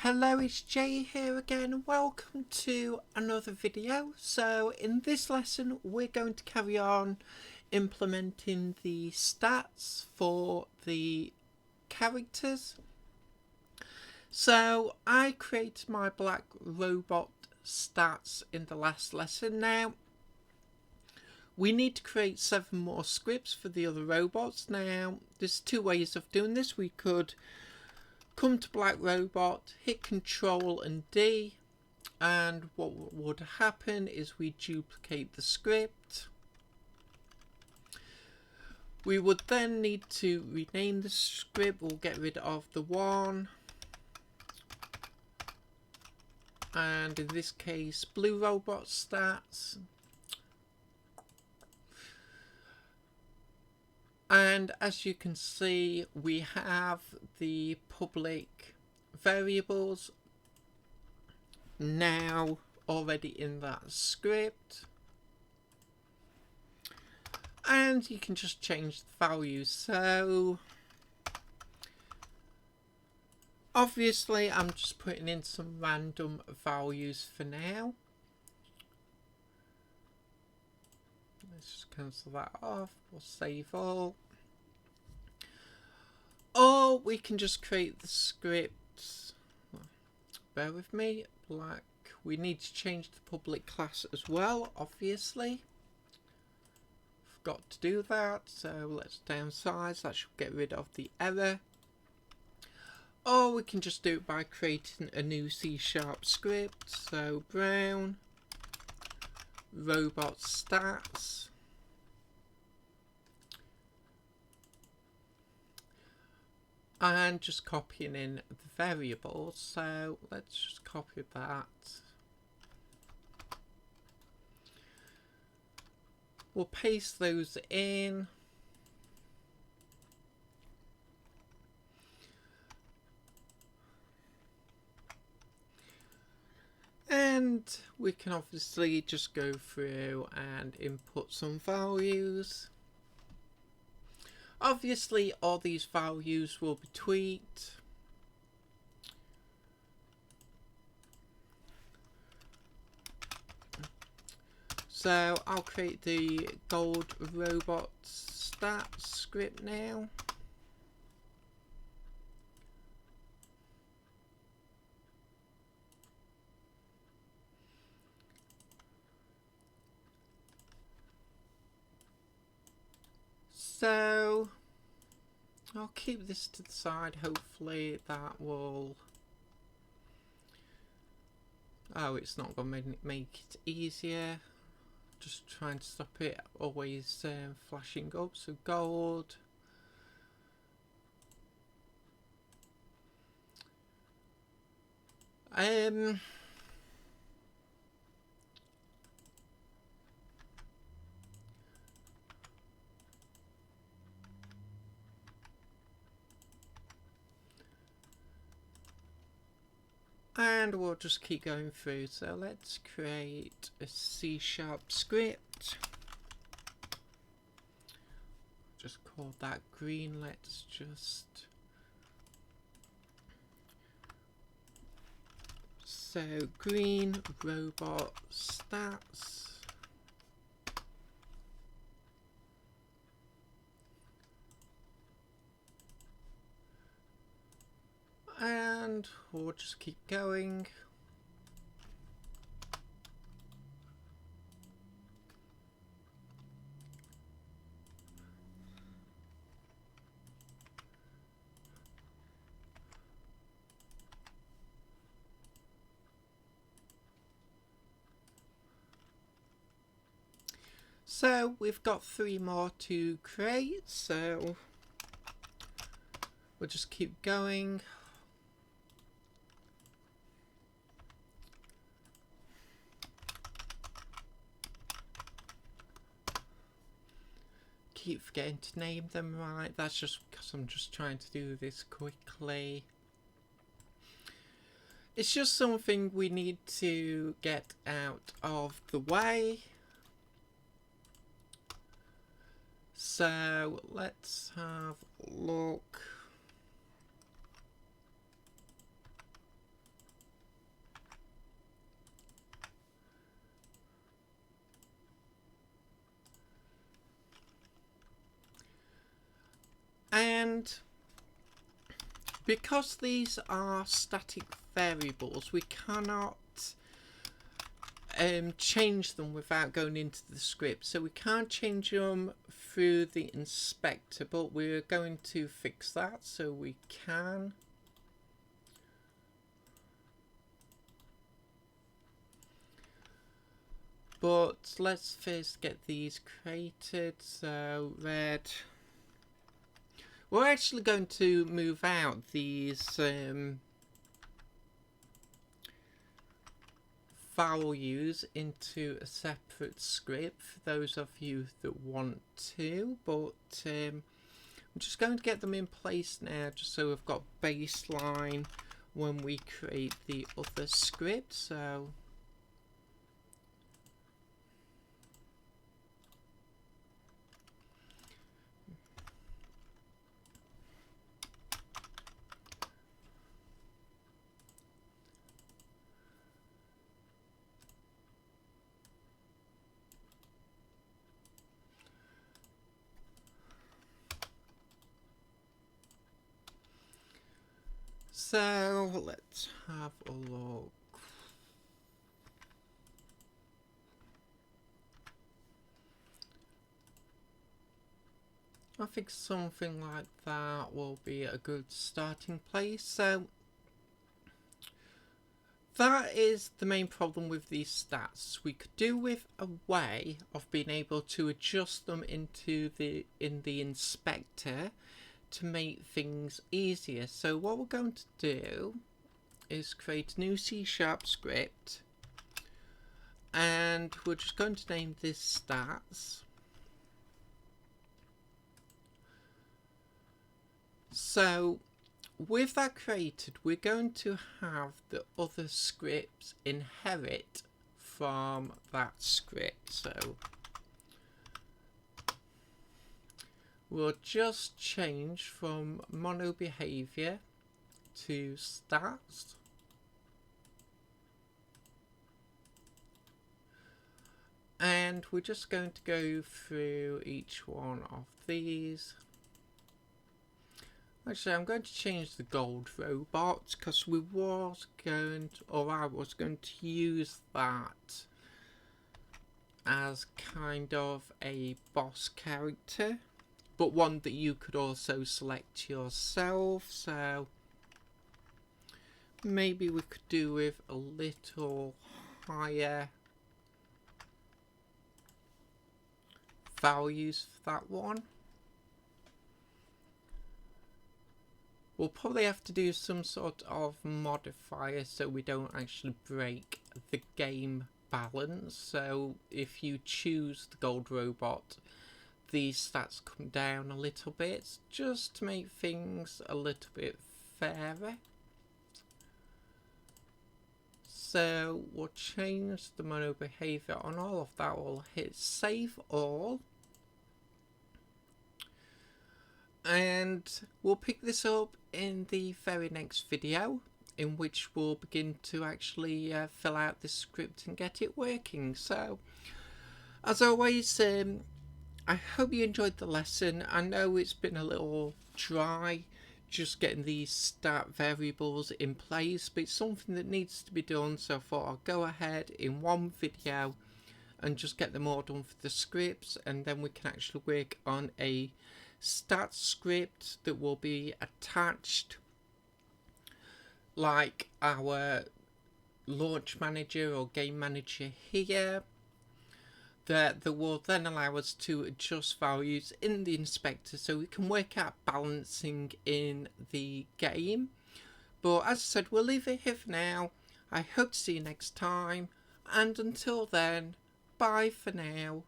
Hello, it's Jay here again. Welcome to another video. So in this lesson we're going to carry on implementing the stats for the characters. So I created my black robot stats in the last lesson. Now we need to create 7 more scripts for the other robots. Now there's 2 ways of doing this. We could come to Black Robot, hit Control and D, and what would happen is we duplicate the script. We would then need to rename the script. We'll get rid of the 1, and in this case Blue Robot Stats. And as you can see, we have the public variables now already in that script. And you can just change the values. So obviously I'm just putting in some random values for now. Let's just cancel that off. We'll save all. Or we can just create the scripts. Bear with me. Black. We need to change the public class as well, obviously. Forgot to do that, so let's downsize. That should get rid of the error. Or we can just do it by creating a new C# script. So brown robot stats. And just copying in the variables. So let's just copy that. We'll paste those in. And we can obviously just go through and input some values. Obviously all these values will be tweaked. So I'll create the gold robot stats script now. So I'll keep this to the side. Hopefully that will... Oh, it's not going to make it easier. Just trying to stop it always flashing up. So gold. And we'll just keep going through. So let's create a C# script. Just call that green. Let's just... So green robot stats. And we'll just keep going. So we've got 3 more to create, so we'll just keep going. Keep forgetting to name them right. That's just because I'm just trying to do this quickly. It's just something we need to get out of the way. So let's have a look. And because these are static variables, we cannot change them without going into the script. So we can't change them through the inspector, but we're going to fix that so we can. But let's first get these created. So red. We're actually going to move out these values into a separate script for those of you that want to, but I'm just going to get them in place now just so we've got baseline when we create the other script. So let's have a look. I think something like that will be a good starting place. So that is the main problem with these stats. We could do with a way of being able to adjust them in the inspector to make things easier. So what we're going to do is create a new C# script, and we're just going to name this stats. So with that created, we're going to have the other scripts inherit from that script. So we'll just change from mono behavior to stats. And we're just going to go through each one of these. Actually, I'm going to change the gold robot because I was going to use that as kind of a boss character, but one that you could also select yourself. So maybe we could do with a little higher values for that one. We'll probably have to do some sort of modifier so we don't actually break the game balance. So if you choose the gold robot, these stats come down a little bit just to make things a little bit fairer. So we'll change the mono behavior on all of that. We'll hit save all. And we'll pick this up in the very next video, in which we'll begin to actually fill out this script and get it working. So as always, I hope you enjoyed the lesson. I know it's been a little dry just getting these stat variables in place, but it's something that needs to be done, so I thought I'll go ahead in one video and just get them all done for the scripts, and then we can actually work on a stat script that will be attached like our launch manager or game manager here, that will then allow us to adjust values in the inspector so we can work out balancing in the game. But as I said, we'll leave it here for now. I hope to see you next time, and until then, bye for now.